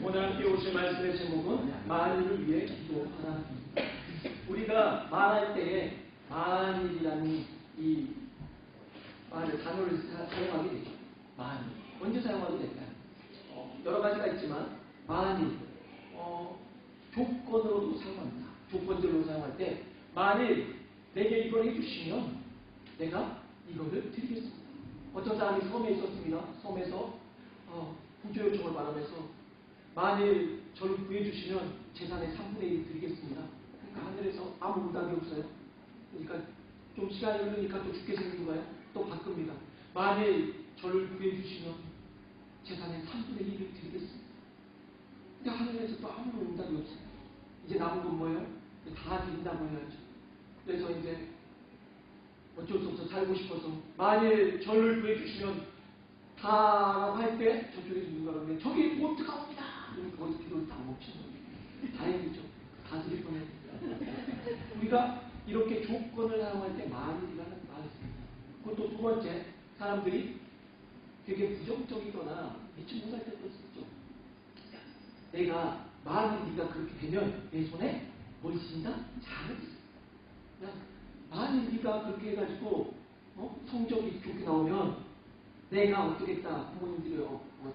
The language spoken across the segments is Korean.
오늘 함께 오신 말씀의 제목은 만일을 위해 기도하라. 우리가 말할 때에 만일이라는 이 단어를 사용하게 되죠. 만일. 언제 사용하게 될까요? 여러 가지가 있지만 만일 조건으로도 사용합니다. 조건적으로 사용할 때 만일 내게 이걸 해주시면 내가 이거를 드리겠습니다. 어떤 사람이 섬에 있었습니다. 섬에서 구조 요청을 바라면서 만일 저를 구해주시면 재산의 3분의 1 드리겠습니다. 그러니까 하늘에서 아무 응답이 없어요. 그러니까 좀 시간이 흐르니까 또 죽게 생긴 거예요. 또 바꿉니다. 만일 저를 구해주시면 재산의 3분의 1을 드리겠습니다. 근데 하늘에서 또 아무런 응답이 없어요. 이제 남은 건 뭐예요? 다 드린다고 해야죠. 그래서 이제 어쩔 수 없어 살고 싶어서 만일 저를 구해주시면 다라고 할 때 저쪽에서 누가 그러는데 저기 보트가 옵니다. 그러면 거기서 기도를 다 멈추는 거예요. 다행이죠. 다 드릴 뻔했어요. 우리가 이렇게 조건을 사용할 때 만일이라는 말을 씁니다. 그것도 두 번째, 사람들이 되게 부정적이거나 미치 못할 때도 있죠. 내가 만일 네가 그렇게 되면 내 손에 뭘 쥔다? 잘을 있어. 만일 네가 그렇게 해가지고 성적이 좋게 나오면 내가 어떻겠다. 부모님들이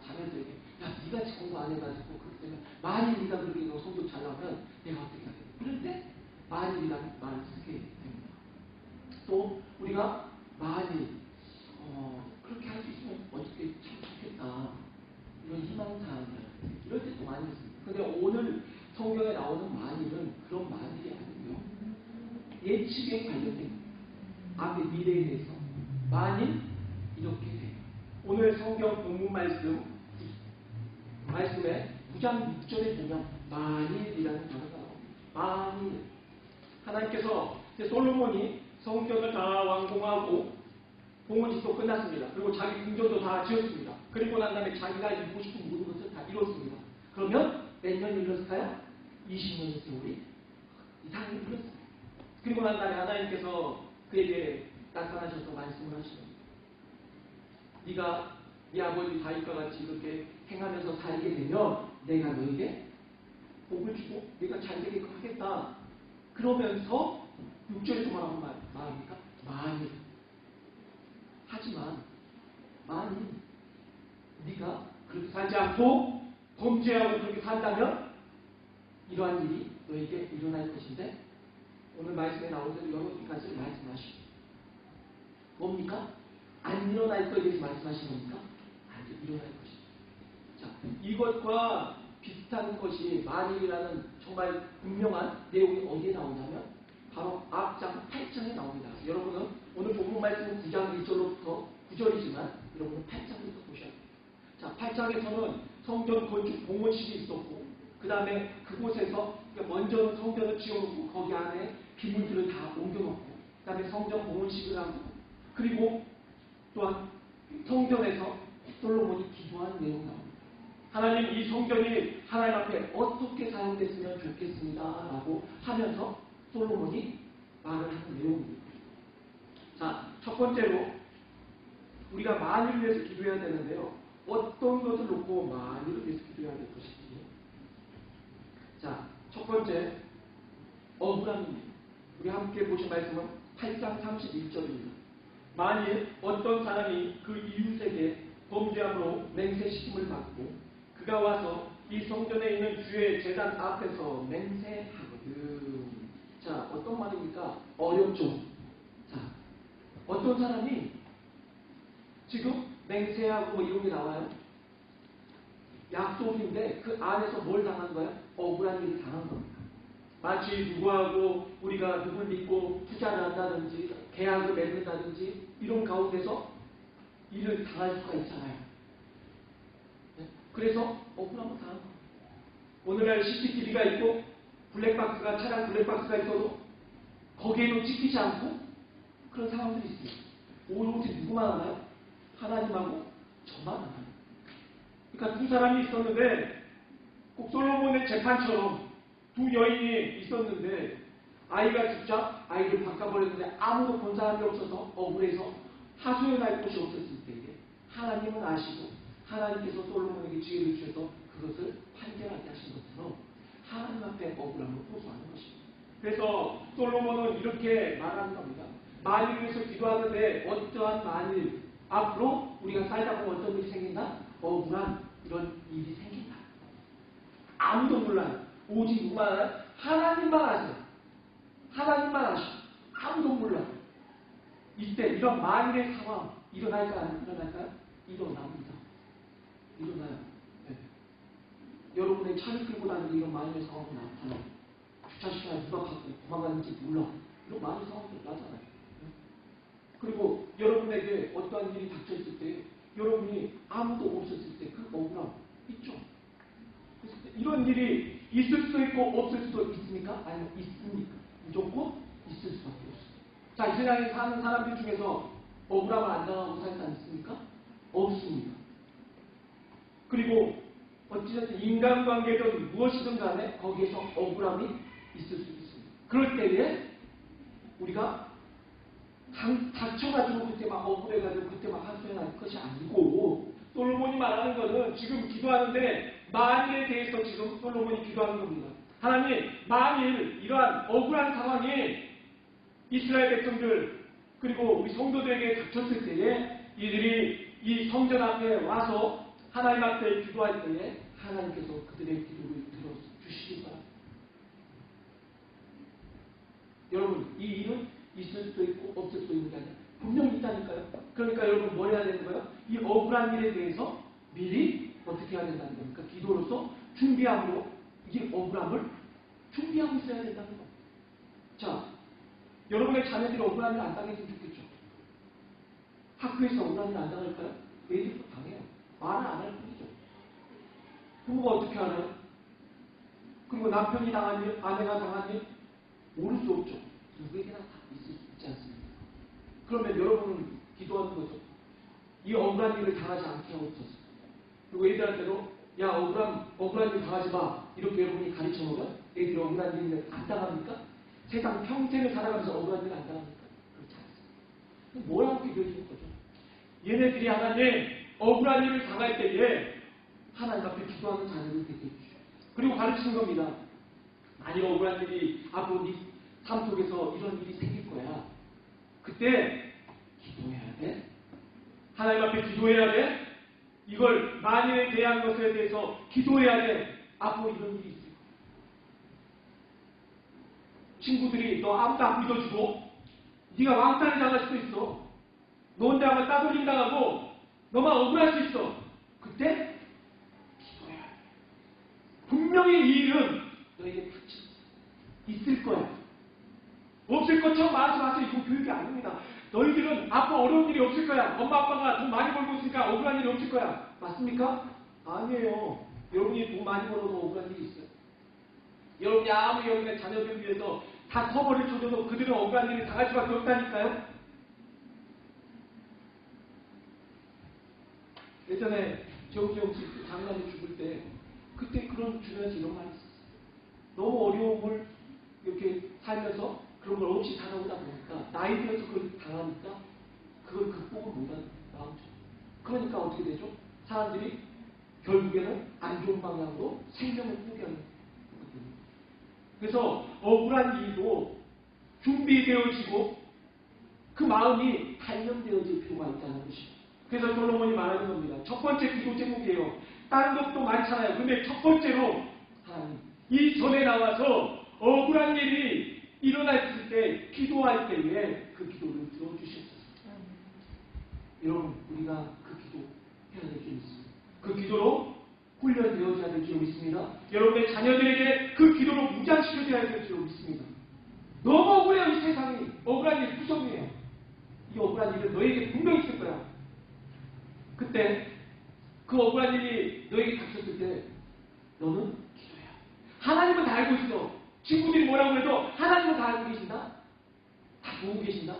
자녀들에게 야 네가 공부 안 해가지고 그렇게 되면 만일 네가 그렇게 성적 잘 나오면 내가 어떻게 하겠다. 그런데 만일이라는 말을 쓰게 됩니다. 또 우리가 만일 그렇게 할 수 있으면 어떻게 참 좋겠다. 이런 희망사항들 이럴 때 또 많이 있습니다. 근데 오늘 성경에 나오는 만일은 그런 만일이 아니고요. 예측에 관련된 앞의 미래에 대해서 만일 이렇게 돼요. 오늘 성경 본문 말씀에 9장 6절에 보면 만일이라는 단어가 나옵니다. 만일 하나님께서 솔로몬이 성전을 다 완공하고 공원집도 끝났습니다. 그리고 자기 궁전도 다 지었습니다. 그리고 난 다음에 자기가 이루고 싶은 모든 것을 다 이뤘습니다. 그러면 몇 년이 흘렀을까요? 20년의 세월이 이상이 흘렀습니다. 그리고 난 다음에 하나님께서 그에게 나타나셔서 말씀을 하시는 네가 네 아버지 다윗과 같이 이렇게 행하면서 살게 되면 내가 너에게 복을 주고 네가 잘 되게끔 하겠다. 그러면서 6절에서 뭐라고 말합니까? 만일. 하지만 만일 네가 그렇게 살지 않고 범죄하고 그렇게 산다면 이러한 일이 너에게 일어날 것인데 오늘 말씀에 나온 대로 여러 가지 말씀하시고 뭡니까? 안 일어날 거에 대해서 말씀하시는 겁니까? 아니, 일어날 것입니다. 자, 이것과 비슷한 것이 만일이라는 정말 분명한 내용이 어디에 나오냐면 바로 앞장 8장에 나옵니다. 여러분은 오늘 본문 말씀은 9장 1절로부터 9절이지만 여러분은 8장부터 보셔야 됩니다. 자, 8장에서는 성전 건축 공원식이 있었고 그 다음에 그곳에서 먼저 성전을 지어놓고 거기 안에 비물들을 다 옮겨놓고 그 다음에 성전 공원식을 하고 그리고 또한 성전에서 솔로몬이 기도한 내용이 나옵니다. 하나님 이 성전이 하나님 앞에 어떻게 사용됐으면 좋겠습니다 라고 하면서 솔로몬이 말을 하는 내용입니다. 자, 첫 번째로 우리가 만일을 위해서 기도해야 되는데요. 어떤 것을 놓고 만일을 위해서 기도해야 될 것인지. 자, 첫 번째 억울함입니다. 우리 함께 보신 말씀은 8장 31절입니다. 만일 어떤 사람이 그 이웃에게 범죄함으로 맹세시킴을 받고 그가 와서 이 성전에 있는 주의 제단 앞에서 맹세하거든. 자, 어떤 말입니까? 어렵죠. 자, 어떤 사람이 지금 맹세하고 뭐 이런 게 나와요. 약속인데 그 안에서 뭘 당한 거야? 억울한 일을 당한 겁니다. 마치 누구하고 우리가 누굴 믿고 투자를 한다든지 계약을 맺는다든지 이런 가운데서 일을 당할 수가 있잖아요. 네? 그래서 억울함을 당한 겁니다. 오늘날 CCTV가 있고 블랙박스가 차량 블랙박스가 있어도 거기에는 찍히지 않고 그런 상황들이 있습니다. 오로지 누구만 하나요? 하나님하고 저만 하나요? 그러니까 두 사람이 있었는데 꼭 솔로몬의 재판처럼 두 여인이 있었는데 아이가 죽자 아이를 바꿔버렸는데 아무도 본 사람이 없어서 억울해서 하소연할 곳이 없었을 때에 하나님은 아시고 하나님께서 솔로몬에게 지혜를 주셔서 그것을 판결 억울함을 호소하는 것입니다. 그래서 솔로몬은 이렇게 말하는 겁니다. 만일을 위해서 기도하는데 어떠한 만일 앞으로 우리가 살다 보면 어떤 일이 생긴다? 억울한 이런 일이 생긴다. 아무도 몰라요. 오직 누구만 하나님만 아세요. 하나님만 아시고 아무도 몰라요. 이때 이런 만일의 상황 일어날까요? 안 일어날까요? 일어납니다. 일어나요. 네. 여러분의 차를 끌고 다니는 이런 만일의 상황이 나타나요. 주차 시간에 누가 갖고 도망가는지 몰라. 이런 만일 상황도 나타나요. 네. 그리고 여러분에게 어떠한 일이 닥쳐있을 때 여러분이 아무도 없었을 때 그 억울함 있죠. 이런 일이 있을 수도 있고 없을 수도 있습니까? 아니면 있습니까? 무조건 있을 수밖에 없습니다. 자, 이 세상에 사는 사람들 중에서 억울함을 안 당하고 사는 사람 있습니까? 없습니다. 그리고 어찌됐든 인간관계든 무엇이든 간에 거기에서 억울함이 있을 수 있습니다. 그럴 때에 우리가 닥쳐가지고 그때 막 억울해가지고 그때 막 한숨이 날 것이 아니고 솔로몬이 말하는 것은 지금 기도하는데 만일에 대해서 지금 솔로몬이 기도하는 겁니다. 하나님, 만일 이러한 억울한 상황이 이스라엘 백성들 그리고 우리 성도들에게 닥쳤을 때에 이들이 이 성전 앞에 와서 하나님 앞에 기도할 때에 하나님께서 그들의 기도를 들어주시기 바랍니다. 여러분, 이 일은 있을 수도 있고 없을 수도 있는 게 아니라 분명히 있다니까요. 그러니까 여러분 뭘 해야 되는 거예요? 이 억울한 일에 대해서 미리 어떻게 해야 된다는 겁니까? 기도로서 준비함으로 이 억울함을 준비하고 있어야 된다는 겁니다. 자, 여러분의 자녀들이 억울한 일 안 당했으면 좋겠죠. 학교에서 억울한 일 안 당할까요? 애들도 당해요. 말을 안 할 뿐이죠. 부모가 어떻게 하나요? 그리고 남편이 당한 일, 아내가 당한 일 모를 수 없죠. 누구에게나 다 있을 수 있지 않습니까? 그러면 여러분은 기도하는 거죠. 이 억울한 일을 당하지 않게 하고 있었어요. 그리고 애들한테도 야 억울한 일 당하지 마. 이렇게 여러분이 가르쳐놓으면 애들이 억울한 일을 안 당합니까? 세상 평생을 살아가면서 억울한 일을 안 당합니까? 그렇지 않습니다. 뭐라고 기도해주는 거죠? 얘네들이 하나님 억울한 일을 당할 때에 하나님 앞에 기도하는 자녀를 되게 해주시오. 그리고 가르치는 겁니다. 만일 억울한 일이 앞으로 네 삶 속에서 이런 일이 생길 거야. 그때 기도해야 돼. 하나님 앞에 기도해야 돼. 이걸 만일에 대한 것에 대해서 기도해야 돼. 앞으로 이런 일이 있을 거야. 친구들이 너 아무도 안 믿어주고 네가 왕따를 당할 수도 있어. 너 혼자 한번 따돌림 당하고 너만 억울할 수 있어. 그때 기도해야 돼. 분명히 이 일은 너에게 있을 거야. 없을 것처럼 말하지 마세요. 이거 교육이 아닙니다. 너희들은 앞으로 어려운 일이 없을 거야. 엄마 아빠가 돈 많이 벌고 있으니까 억울한 일이 없을 거야. 맞습니까? 아니에요. 여러분이 돈 많이 벌어도 억울한 일이 있어요. 여러분이 아무리 여러분의 자녀들을 위해서 다 커버를 줘도 그들은 억울한 일을 당할 수밖에 없다니까요. 예전에 정우영 씨 장남이 죽을 때 그때 그런 주변에서 이런 말이 있었어요. 너무 어려움을 이렇게 살면서 그런 걸 없이 살아오다 보니까 나이 들어서 그걸 당하니까 그걸 극복을 못하는 마음이죠. 그러니까 어떻게 되죠? 사람들이 결국에는 안 좋은 방향으로 생명을 포기하는 거거든요. 그래서 억울한 일도 준비되어지고 그 마음이 단련되어질 필요가 있다는 것입니다. 그래서 솔로몬이 말하는 겁니다. 첫 번째 기도 제목이에요. 다른 것도 많잖아요. 근데 첫 번째로 하나님 이 전에 나와서 억울한 일이 일어났을 때 기도할 때에 그 기도를 들어주셨어요. 여러분 우리가 그 기도 해야 될 줄 믿습니다. 그 기도로 훈련되어져야 될 줄 믿습니다. 여러분의 자녀들에게 그 기도로 무장시켜줘야 될 줄 믿습니다. 너무 억울해요. 이 세상이. 억울한 일 무섭네요. 이 억울한 일은 너에게 분명히 있을 거야. 그때 그 억울한 일이 너에게 닥쳤을 때 너는 기도해야. 하나님은 다 알고 있어. 친구들이 뭐라고 해도 하나님은 다 알고 계신다. 다 보고 계신다.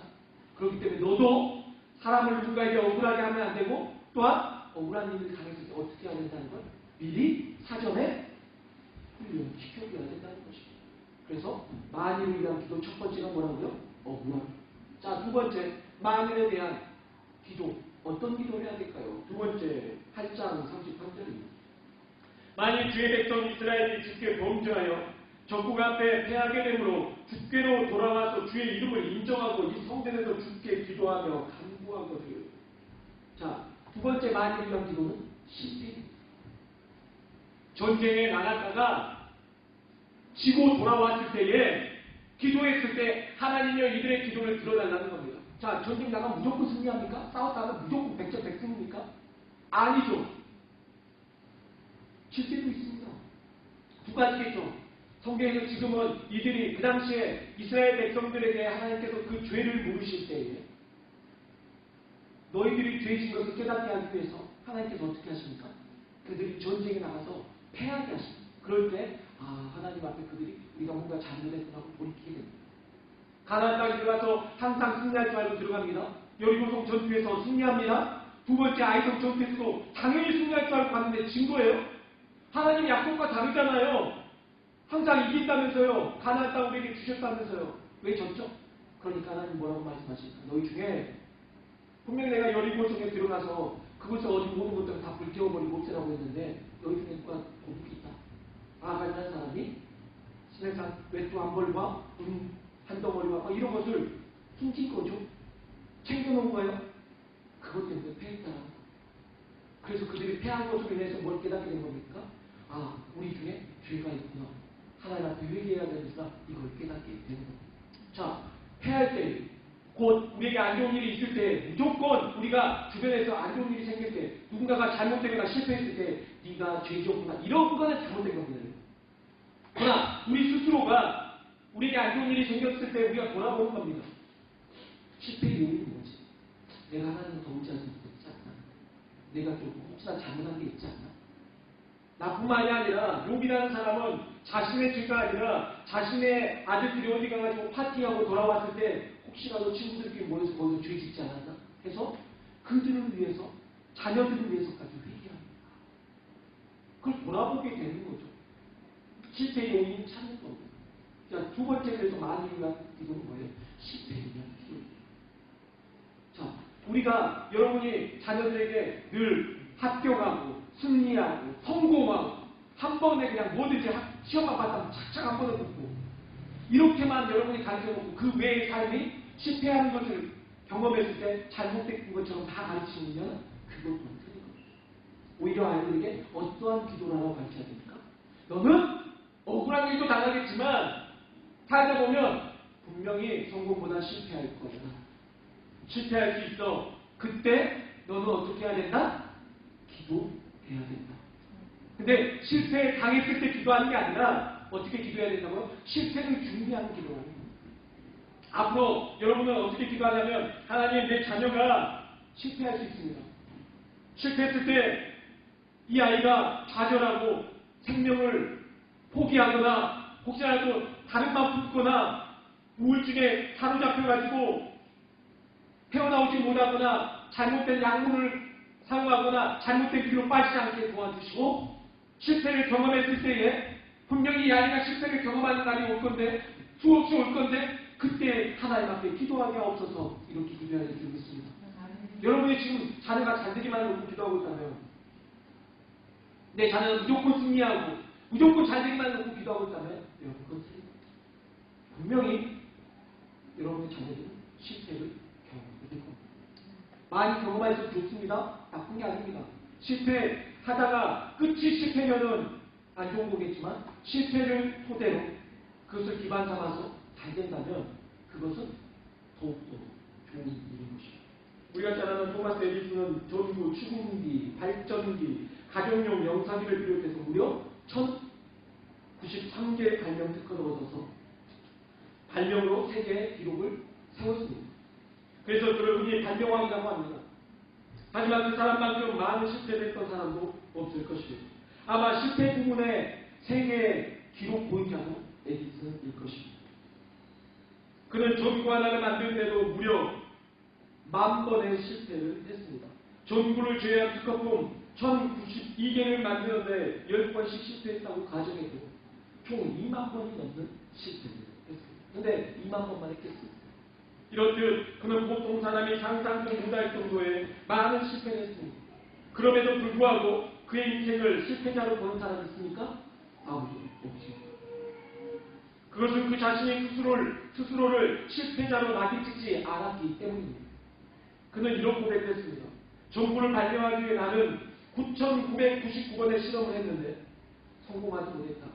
그렇기 때문에 너도 사람을 누군가에게 억울하게 하면 안 되고 또한 억울한 일을 당했을 때 어떻게 해야 된다는 걸 미리 사전에 훈련시켜줘야 된다는 것입니다. 그래서 만일을 위한 기도 첫 번째가 뭐라고요? 억울함. 자, 두 번째 만일에 대한 기도. 어떤 기도를 해야 될까요? 두 번째 8장 33절입니다. 만일 주의 백성 이스라엘이 주께 범죄하여 적국 앞에 패하게 되므로 주께로 돌아와서 주의 이름을 인정하고 이 성전에서 주께 기도하며 간구하거든. 자, 두 번째 많이 유명한 기도는 실패. 전쟁에 나갔다가 지고 돌아왔을 때에 기도했을 때 하나님이 이들의 기도를 들어달라는 겁니다. 자, 전쟁 나가면 무조건 승리합니까? 싸웠다가 무조건 백전백승입니까? 아니죠. 실패도 있습니다. 두 가지겠죠. 성경에서 지금은 이들이 그 당시에 이스라엘 백성들에게 하나님께서 그 죄를 물으실 때에 너희들이 죄진 것을 깨닫게 하기 위해서 하나님께서 어떻게 하십니까? 그들이 전쟁에 나가서 패하게 하십니다. 그럴 때 하나님 앞에 그들이 우리가 뭔가 잘못했구나 하고 돌이키게 됩니다. 가나안 땅에 들어가서 항상 승리할 줄 알고 들어갑니다. 여리고성 전투에서 승리합니다. 두 번째 아이성 전투에서도 당연히 승리할 줄 알고 갔는데 진 거예요. 하나님 약속과 다르잖아요. 항상 이긴다면서요. 가나안 땅 우리에게 주셨다면서요. 왜 졌죠? 그러니까 하나님 뭐라고 말씀하십니까? 너희 중에 분명히 내가 여리고성에 들어가서 그것을 어디 모든 것들을 다 불태워버리고 없애라고 했는데 너희 중에 누가 도둑이 있다. 아가이라는 사람이 신해산 외투 한 벌과 돈 한 덩어리와 이런 것을 숨긴 거죠. 챙겨놓은 거예요. 그것 때문에 패했다라는 거. 그래서 그들이 패한 것으로 인해서 뭘 깨닫게 된 겁니까? 우리 중에 죄가 있구나. 하나님 앞에 회개해야 되니까 이걸 깨닫게 되는 겁니다. 자, 패할 때, 곧 우리에게 안 좋은 일이 있을 때, 무조건 우리가 주변에서 안 좋은 일이 생길 때, 누군가가 잘못되거나 실패했을 때, 네가 죄 지었구나. 이런 거는 잘못된 겁니다. 그러나 우리 스스로가 우리에게 안 좋은 일이 생겼을 때 우리가 돌아보는 겁니다. 실패의 요인은 뭐지? 내가 하나님을 더 의지할 수 있지 않나? 내가 좀 혹시나 잘못한 게 있지 않나? 나뿐만이 아니라 욥이라는 사람은 자신의 죄가 아니라 자신의 아들들이 어디 가가지고 파티하고 돌아왔을 때 혹시라도 친구들끼리 모여서 거기서 죄 짓지 않았나? 해서 그들을 위해서 자녀들을 위해서까지 회개합니다. 그걸 돌아보게 되는 거죠. 실패의 요인은 찾는 겁니다. 자, 두 번째 그래서 많이 유명한 이건 뭐예요? 실패에 대한 기도입니다. 자, 우리가 여러분이 자녀들에게 늘 합격하고 승리하고 성공하고 한 번에 그냥 뭐든지 시험만 봤다면 착착 한 번에 붙고 이렇게만 여러분이 가르쳐놓고 그 외의 삶이 실패하는 것을 경험했을 때 잘못된 것처럼 다 가르치면 그것도 틀린 겁니다. 오히려 아이들에게 어떠한 기도를 하라고 가르쳐야 됩니까? 너는 억울한 일도 당하겠지만 살다 보면 분명히 성공보다 실패할 거야. 실패할 수 있어. 그때 너는 어떻게 해야 된다? 기도해야 된다. 근데 실패에 당했을 때 기도하는 게 아니라 어떻게 기도해야 된다고요? 실패를 준비하는 기도라는 거예요. 앞으로 여러분은 어떻게 기도하냐면 하나님 내 자녀가 실패할 수 있습니다. 실패했을 때 이 아이가 좌절하고 생명을 포기하거나 혹시라도 다른 맘 품거나 우울증에 사로잡혀가지고 헤어나오지 못하거나 잘못된 약물을 사용하거나 잘못된 길로 빠지지 않게 도와주시고 실패를 경험했을 때에 분명히 이 아이가 실패를 경험하는 날이 올 건데 수없이 올 건데 그때 하나님 앞에 기도하게 없어서 이렇게 기도해야 될 줄 믿습니다. 여러분이 지금 자녀가 잘 되기만 놓고 기도하고 있다면 내 자녀는 무조건 승리하고 무조건 잘 되기만 놓고 기도하고 있다면 여러분 그건 틀립니다. 분명히 여러분의 자녀들은 실패를 경험하게 될 겁니다. 많이 경험할수록 좋습니다. 나쁜 게 아닙니다. 실패하다가 끝이 실패면은 안 좋은 거겠지만 실패를 토대로 그것을 기반 삼아서 잘 된다면 그것은 더욱더 좋은 일인 것입니다. 우리가 잘 아는 토마스 에디슨은 전구, 추궁기, 발전기, 가정용 영사기를 비롯해서 무려 1093개의 발명 특허를 얻어서 발명으로 세계의 기록을 세웠습니다. 그래서 그를 흔히 발명왕이라고 합니다. 하지만 그 사람만큼 많은 실패를 했던 사람도 없을 것입니다. 아마 실패 부분에 세계의 기록 보인자도 에디슨일 것입니다. 그는 전구 하나를 만드는데도 무려 10,000번의 실패를 했습니다. 전구를 제외한 특허품 1092개를 만드는데 10번씩 실패했다고 가정해도 총 2만 번이 넘는 실패를 했습니다. 근데 2만 번만 했겠습니다. 이렇듯 그는 보통 사람이 상상도 못할 정도의 많은 실패를 했습니다. 그럼에도 불구하고 그의 인생을 실패자로 보는 사람이 있습니까? 아무도 없습니다. 그것은 그 자신이 스스로를 실패자로 낙인 찍지 않았기 때문입니다. 그는 이런 고백했습니다. 정부를 발명하기 위해 나는 9,999번의 실험을 했는데 성공하지 못했다.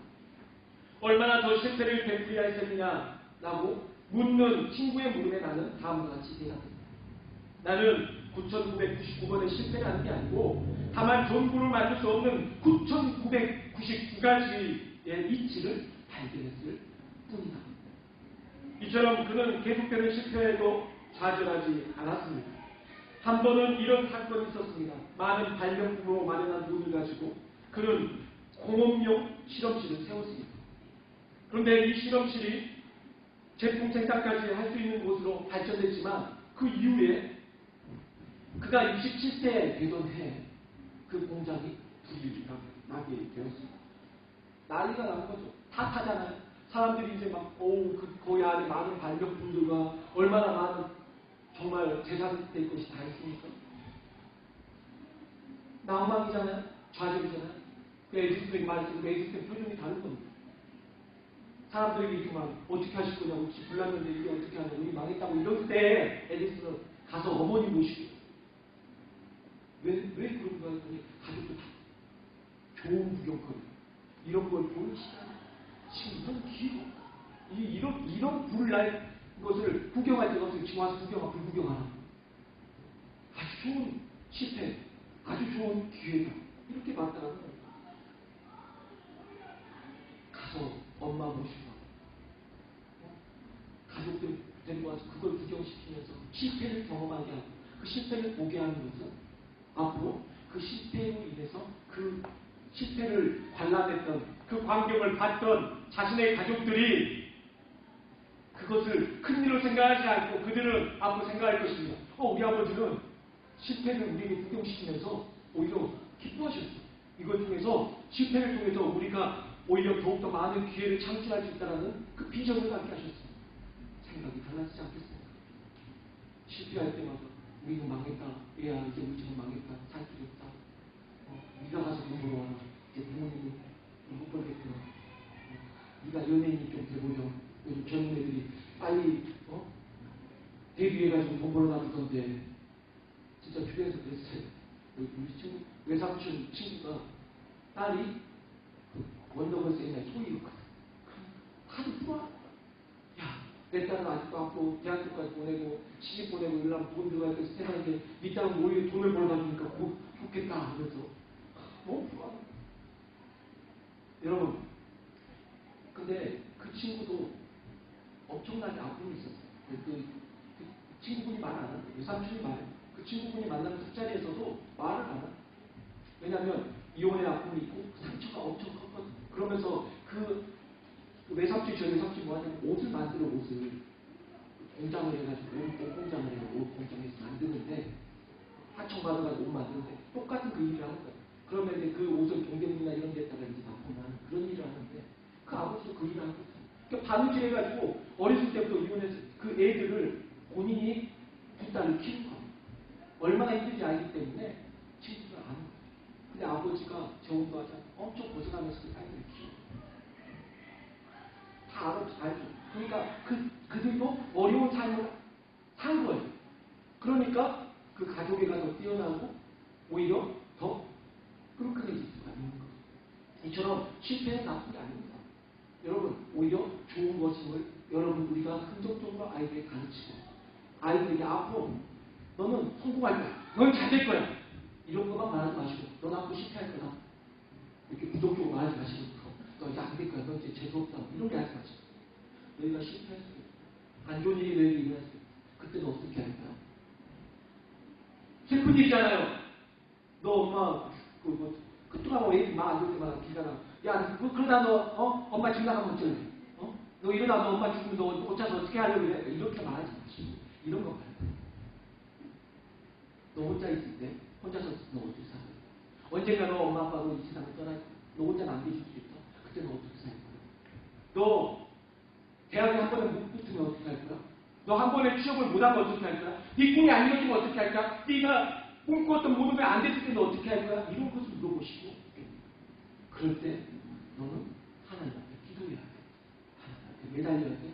얼마나 더 실패를 되풀이해야 했느냐 라고 묻는 친구의 물음에 나는 다음과 같이 대답했다. 나는 9,999번의 실패를 하는 게 아니고 다만 전부를 만들 수 없는 9,999가지의 이치를 발견했을 뿐이다. 이처럼 그는 계속되는 실패에도 좌절하지 않았습니다. 한 번은 이런 사건이 있었습니다. 많은 발명품으로 마련한 돈을 가지고 그는 공업용 실험실을 세웠습니다. 그런데 이 실험실이 제품 생산까지 할 수 있는 곳으로 발전됐지만 그 이후에 그가 67세 되던 해 그 공장이 불이 나게 되었습니다. 난리가 나는 거죠. 다 타잖아요. 사람들이 이제 막, 거기 안에 많은 발명품들과 얼마나 많은 정말 재산될 것이 다 있으니까. 낭망이잖아요. 좌절이잖아요. 그 에디슨이 말했을 때 에디슨 표정이 다른 겁니다. 사람들이 이렇게 막 어떻게 하실 거냐고 혹시 불났는데 이게 어떻게 하냐고 우리 망했다고 이럴 때 에디슨은 가서 어머니 모시고 왜 그런 거야? 가족도 다 좋은 구경거리 이런 걸 보는 시간 지금 이런 기회가 이런 불날 것을 구경할 때가 없어요. 지금 와서 불 구경하라. 아주 좋은 실패, 아주 좋은 기회다. 이렇게 봤다는 거예요. 가서 엄마 모시고 가족들 데리고 와서 그걸 구경시키면서 실패를 경험하게 하고 그 실패를 보게 하는 것은 앞으로 그 실패로 인해서 그 실패를 관람했던 그 광경을 봤던 자신의 가족들이 그것을 큰일로 생각하지 않고 그들은 앞으로 생각할 것입니다. 우리 아버지는 실패를 우리에게 구경시키면서 오히려 기뻐하셨어요. 이것 중에서 실패를 통해서 우리가 오히려 더욱더 많은 기회를 창출할 수 있다는 그 비전을 갖게 하셨어요. 생각이 달라지지 않겠습니까? 실패할 때마다 우리는 망했다. 얘야 이제 우리 집은 망했다. 살 길이 없다. 네가 가서 돈 벌어와라. 이제 부모님은 못 벌겠구나. 네가 연예인이 좀 돼보려. 요즘 젊은 애들이 빨리 데뷔해가지고 돈 벌어놔주던데 진짜 주변에서 그랬어요. 우리 친구 외삼촌 친구가 딸이 원더걸스 옛날 소희였거든. 하도 좋아. 내 딸은 아직도 아프고 대학교까지 보내고 시집 보내고 이러려면 돈 들어가야 돼서 세상에 네 딸은 오히려 돈을 벌어다주니까 좋겠다 하면서 너무 좋아. 여러분 근데 그 친구도 엄청나게 아픔이 있었어요. 그 친구분이 말 안 하는데 외삼촌이 말해. 그 친구분이 만나는 술자리에서도 말을 안 하는. 왜냐하면 이혼의 아픔이 있고 그 상처가 엄청 컸거든. 그러면서 그 외삼촌이 저 외삼촌이 뭐하냐면 옷을 만들어 옷을 공장을 해가지고 옷 공장을 해서 옷 공장에서 만드는데 하청받아가지고 옷 만드는데 똑같은 그 일을 하는 거예요. 그러면 이제 그 옷을 동대문이나 이런 데다가 이제 납품하는 그런 일을 하는데 그 아버지도 그 일을 하고 있어요. 그러니까 바느질 해가지고 어렸을 때부터 이혼해서 그 애들을 본인이 두 딸을 키운 거예요. 얼마나 힘든지 알기 때문에 친구들 아는 거예요. 근데 아버지가 정도 하자 엄청 고생하면서 그 딸들을 키워요. 다 알죠. 그러니까 그들도 어려운 삶을 산 거예요. 그러니까 그 가족애가 더 뛰어나고 오히려 더 끈끈해질 수가 있는 거예요. 이처럼 실패는 나쁜 게 아닙니다. 여러분 오히려 좋은 것임을 여러분 우리가 긍정적으로 아이들에게 가르치고 아이들에게 앞으로 너는 성공할 거야. 넌 잘 될 거야. 이런 것만 말하지 마시고 넌 앞으로 실패할 거다. 이렇게 부정적으로 말하지 마시고 너 이제 안 될 거야. 너 이제 재수없다. 이런 게 하지 마시고 너희가 실패했어요. 안 좋은 일이 너희에게 일어났어요. 그때는 어떻게 할까요? 슬픈 일 있잖아요. 너 엄마 그동안 왜 이렇게 말 안 될 때마다 기가 나. 야 그러다 너 엄마 집 나가면 어쩌래? 너 이러다 너 엄마 죽으면 너 어쩌서 어떻게 하려고 그래? 이렇게 말하지 마시고 이런 거 말해요. 너 혼자 있을 때 혼자서 너 어떻게 살아? 언젠가 너 엄마 아빠도 이 세상을 떠날 거야. 너 혼자 남겨줄 수 있다. 그때 너 어떻게 살 거야? 너 대학에 한 번에 못 붙으면 어떻게 할 거야? 너 한 번에 취업을 못하면 어떻게 할 거야? 네 꿈이 안 이루어지면 어떻게 할까? 네가 꿈꾸었던 모든 게 안 됐을 때 너 어떻게 할 거야? 이런 것을 물어보시고 그럴 때 너는 하나님 앞에 기도해야 돼. 하나님 앞에 매달려야 돼.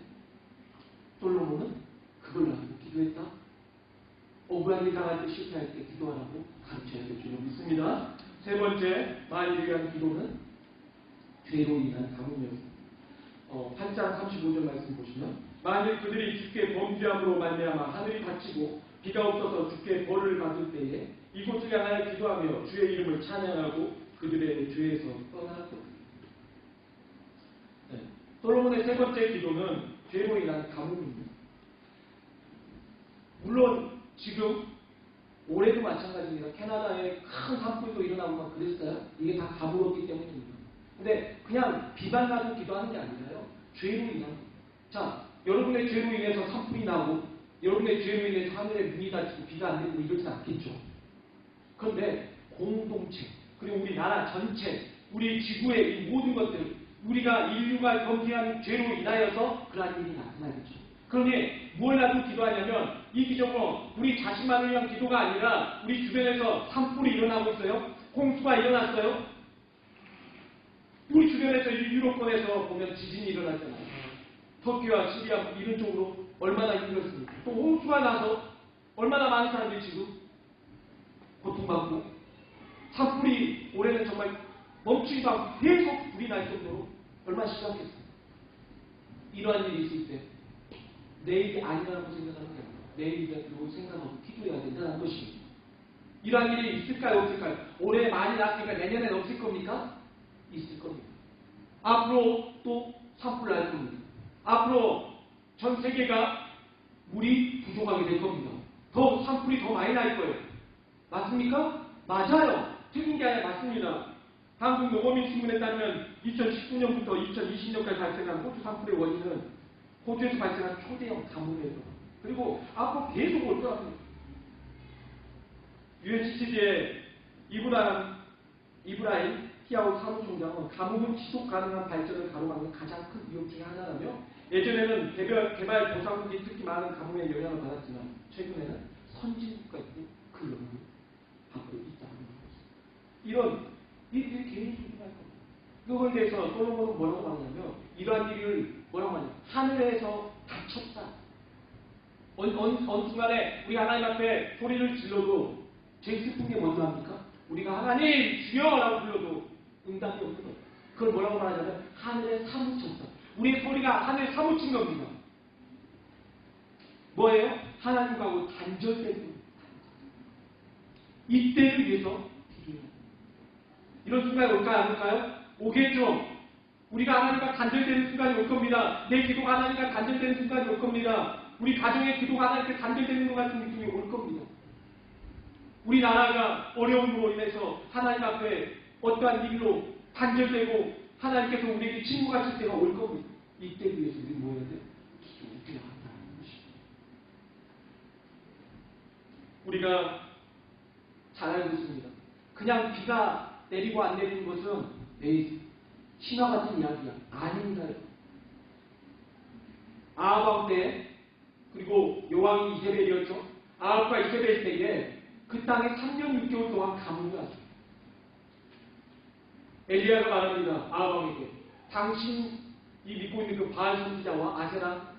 솔로몬은 그걸 가지고 기도했다. 억울한 일 당할 때 실패할 때 기도하라고 가르쳐야 될 줄로 믿습니다. 세 번째, 만일을 위한 기도는 죄로 인한 가뭄이었습니다. 8장 35절 말씀 보시면 만일 그들이 주께 범죄함으로 말미암아 하늘이 닫히고 비가 없어서 주께 벌을 받을 때에 이곳을 향하여 기도하며 주의 이름을 찬양하고 그들의 죄에서 떠나갔거든요. 네. 솔로몬의 세 번째 기도는 죄로 인한 가뭄입니다. 물론 지금 올해도 마찬가지입니다. 캐나다에 큰 산불도 일어나고 막 그랬어요. 이게 다 가물었기 때문입니다. 근데 그냥 비만 가지고 기도하는 게 아니라요. 죄로 인한. 자, 여러분의 죄로 인해서 산불이 나고 여러분의 죄로 인해서 하늘에 문이 닫히고 비가 안 내리고 이러진 않겠죠. 그런데 공동체 그리고 우리 나라 전체 우리 지구의 이 모든 것들 우리가 인류가 범죄한 죄로 인하여서 그러한 일이 나타나겠죠. 그러니 뭘 가지고 기도하냐면 이기적으로 우리 자신만을 위한 기도가 아니라 우리 주변에서 산불이 일어나고 있어요. 홍수가 일어났어요. 우리 주변에서 유럽권에서 보면 지진이 일어났잖아요. 터키와 시리아 이런 쪽으로 얼마나 힘들었습니까? 또 홍수가 나서 얼마나 많은 사람들이 지금 고통받고 산불이 올해는 정말 멈추지도 않고 계속 불이 날 정도로 얼마나 심각했어요. 이러한 일이 있을 때 내일이 아니라고 생각하는 게 아니라 내일이라고 생각하고 기도해야 된다는 것입니다. 이러한 일이 있을까요? 없을까요? 올해 많이 났으니까 내년엔 없을 겁니까? 있을 겁니다. 앞으로 또 산불 날 겁니다. 앞으로 전 세계가 물이 부족하게 될 겁니다. 더 산불이 더 많이 날 거예요. 맞습니까? 맞아요. 틀린 게 아니라 맞습니다. 한국 노거민신문에 따르면 2019년부터 2020년까지 발생한 호주 산불의 원인은 호주에서 발생한 초대형 가뭄이에요. 그리고 앞으로 계속 올 거랍니다. UNCC의 이브라임 티아오 사무총장은 가뭄은 지속 가능한 발전을 가로막는 가장 큰 위협 중에 하나라며 예전에는 개발 도상국이 특히 많은 가뭄에 영향을 받았지만 최근에는 선진국까지도 그 영향을 받고 있다는 것입니다. 이런 일들이 계속 일어날 겁니다. 그거에 대해서 솔로몬은 뭐라고 하냐면 이러한 일을 뭐라고 하냐 하늘에서 닫혔다. 어느 순간에 우리 하나님 앞에 소리를 질러도 제일 슬픈 게 뭔지 압니까? 우리가 하나님 주여라고 불러도 응답이 없는 거예요. 그걸 뭐라고 말하냐면 하늘에 사무쳤다. 우리의 소리가 하늘에 사무친 겁니다. 뭐예요? 하나님과하고 단절된 겁니다. 이때를 위해서 기도해야 합니다. 이런 순간이 올까요? 안 올까요? 오겠죠. 우리가 하나님과 단절되는 순간이 올 겁니다. 내 기도가 하나님과 단절되는 순간이 올 겁니다. 우리 가정의 기도가 하나님께 단절되는 것 같은 느낌이 올 겁니다. 우리나라가 어려움으로 인해서 하나님 앞에 어떠한 일로 단절되고 하나님께서 우리에게 침묵하실 때가 올 겁니다. 이때를 위해서 우리 뭐 해야 돼? 기도해야 한다는 것입니다. 우리가 잘 알고 있습니다. 그냥 비가 내리고 안 내리는 것은 신화 같은 이야기야. 아닙니다. 아합 때 그리고 여왕이 이세벨이었죠. 아합과 이세벨 때에 그 땅에 3년 6개월 동안 가뭄이 왔죠. 엘리야가 말합니다. 아합 왕에게 당신이 믿고 있는 그 바알 선지자와 아세라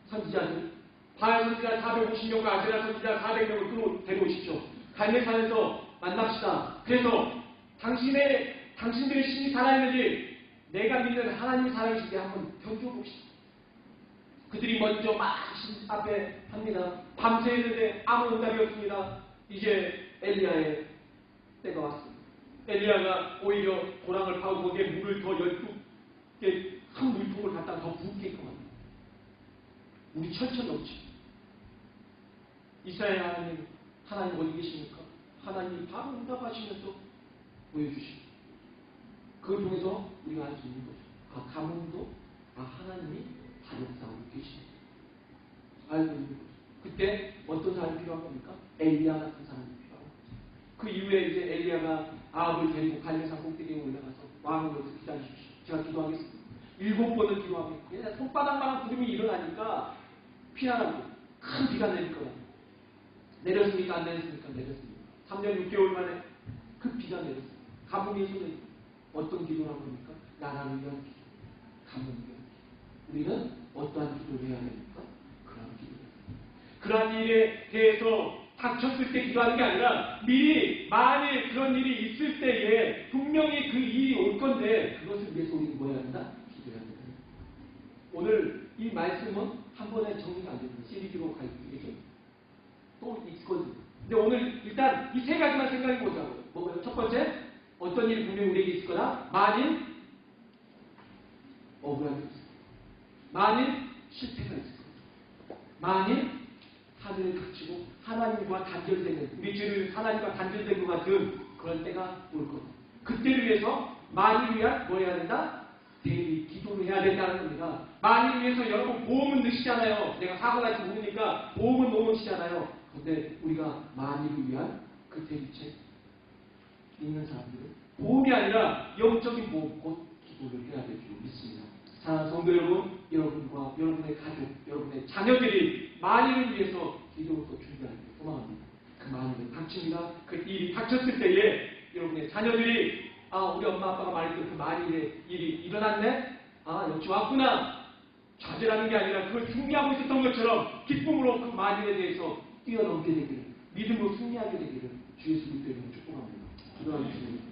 선지자들 바알 선지자 450명과 아세라 선지자 400명을 데려오십시오. 갈멜산에서 만납시다. 그래서 당신들의 신이 살아있는지 내가 믿는 하나님이 살아계신지 한번 견뎌봅시다. 그들이 먼저 막 신 앞에 합니다. 밤새는데 아무 응답이 없습니다. 이제 엘리야의 때가 왔습니다. 엘리야가 오히려 도랑을 파고 거기에 물을 더 12개 큰 물통을 갖다 더 붓게끔 합니다. 물이 철철 넘치고 이스라엘 하나님 어디 계십니까? 하나님이 바로 응답하시면서 보여주십니다. 그걸 통해서 우리가 알 수 있는 거죠. 가뭄도 하나님이 다역사하고 계십니다. 알고 있는 거죠. 그때 어떤 사람이 필요한 겁니까? 엘리야 같은 사람이 필요한 거죠. 그 이후에 이제 엘리야가 아합을 데리고 갈멜산 꼭대기에 올라가서 왕으로서 기다리십시오. 제가 기도하겠습니다. 7번을 기도하겠고 손바닥만한 구름이 일어나니까 피난하고 큰 비가 내릴 거예요. 내렸습니까? 안 내렸습니까? 내렸습니다. 3년 6개월 만에 그 비가 내렸습니다. 가뭄이 쏟아지고 어떤 기도를 한 겁니까? 나라를 위한 기도, 가뭄을 위한 기도. 우리는 어떠한 기도를 해야 됩니까? 그런 기도를. 그런 일에 대해서 닥쳤을 때 기도하는 게 아니라 미리 만일 그런 일이 있을 때에 분명히 그 일이 올 건데 그것을 위해서 우리는 뭐 해야 한다? 기도해야 된다. 오늘 이 말씀은 한 번에 정리가 안 됩니다. 시리즈로 갈 이게 또 있거든요. 근데 오늘 일단 이 세 가지만 생각해 보자고요. 뭐가요? 첫 번째, 어떤 일이 분명히 우리에게 있을 거다. 만일 억울한 일이 있을 거다. 만일 실패가 있을 거다. 만일 하늘을 닥치고 하나님과 단절되는 우리 주를 하나님과 단절된 것 같은 그런 때가 올 거다. 그때를 위해서 만일을 위한 뭐 해야 된다? 대비 기도를 해야 된다는 겁니다. 만일 위해서 여러분 보험은 넣으시잖아요. 내가 사고가 날지 모르니까 보험은 넣으시잖아요. 그런데 우리가 만일을 위한 그 대비책 있는 사람들은 보험이 아니라 영적인 보험, 곧 기도를 해야 될 줄 믿습니다. 사랑하는 성도 여러분, 여러분과 여러분의 가족, 여러분의 자녀들이 만일을 위해서 기도로서 준비하기를 소망합니다. 그 만일은 닥칩니다. 그 일이 닥쳤을 때에 여러분의 자녀들이 우리 엄마 아빠가 말했던 그 만일의 일이 일어났네? 역시 왔구나. 좌절하는 게 아니라 그걸 준비하고 있었던 것처럼 기쁨으로 그 만일에 대해서 뛰어넘게 되기를, 믿음으로 승리하게 되기를 주 예수 그리스도의 이름으로 축복합니다. 기도하겠습니다.